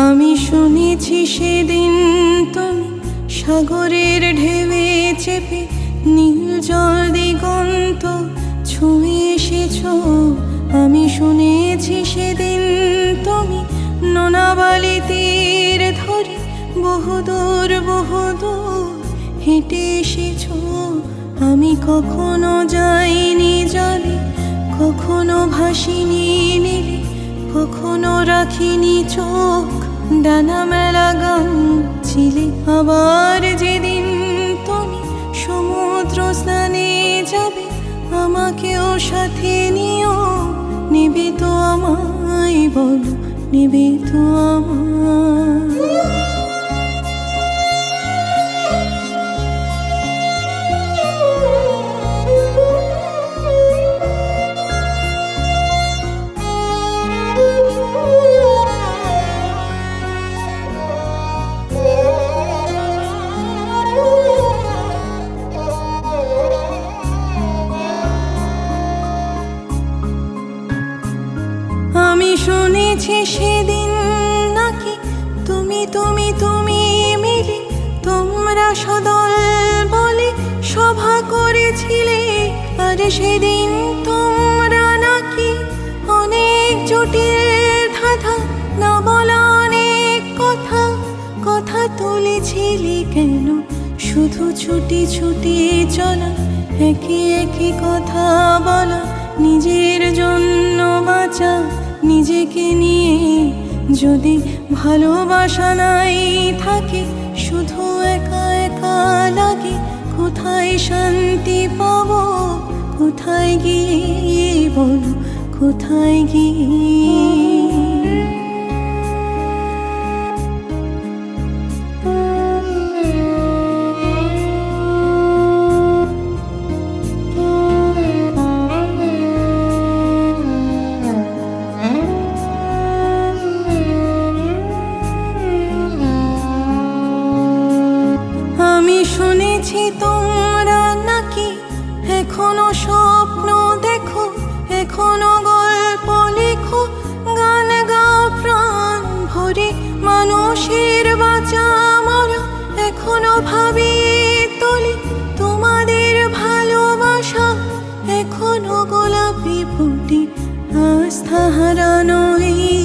আমি শুনেছি সেদিন তুমি সাগরের ঢেউয়ে চেপে নীল জল দিগন্ত ছুঁয়ে এসেছো। আমি শুনেছি সেদিন তুমি নোনাবালি তীর ধরে বহুদূর বহুদূর হেঁটে এসেছো। আমি কখনো যাইনি জলে, কখনো ভাসিনি নীলে, কখনো রাখিনি চোখ ডানা মেলা গান ছিলে। আবার যেদিন তুমি সমুদ্র স্নানে যাবে, আমাকেও সাথে নিও। নেবে তো আমায় বলো, নেবে তো আমায়? আমি শুনেছি সেদিন নাকি তুমি তুমি তুমি মিলে তোমরা সদল বলে সভা করেছিলে। আর সেদিন তোমরা নাকি অনেক জটিল ধাঁধা না বলা অনেক কথা কথা তুলেছিলে। কেন শুধু ছুটি ছুটি চলা, একে একে কথা বলা, নিজের জন্য বাঁচা, নিজেকে নিয়ে যদি ভালোবাসা নাই থাকে, শুধু একা একা লাগে। কোথায় শান্তি পাবো, কোথায় গিয়ে বলো, কোথায় গিয়ে? আমি শুনেছি তোমরা নাকি এখনো স্বপ্ন দেখো, এখনো গল্প লেখো, গান গাও প্রাণ ভরে। মানুষের বাঁচা মরা এখনো ভাবিয়ে তোলে তোমাদের ভালোবাসা, এখনো গোলাপি ফুটে। আস্থা হারানো এই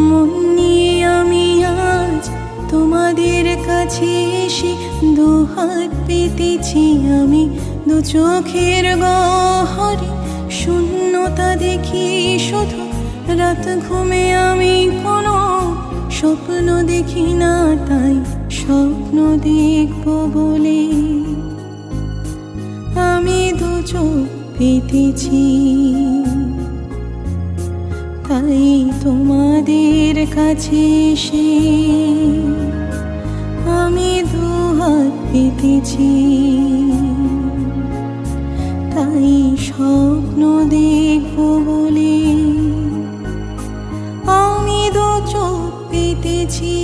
মন নিয়ে আমি আজ তোমাদের কাছে এসে দুহাত পেতেছি। আমি দু চোখের গহরে শূন্যতা দেখি শুধু, রাত ঘুমে আমি কোনো স্বপ্ন দেখি না। তাই স্বপ্ন দেখব বলে আমি দু চোখ পেতেছি। তাই তোমাদের কাছে এসে আমি দুহাত পেতেছি। তাই স্বপ্ন দেখব বলে আমি দু চোখ পেতেছি।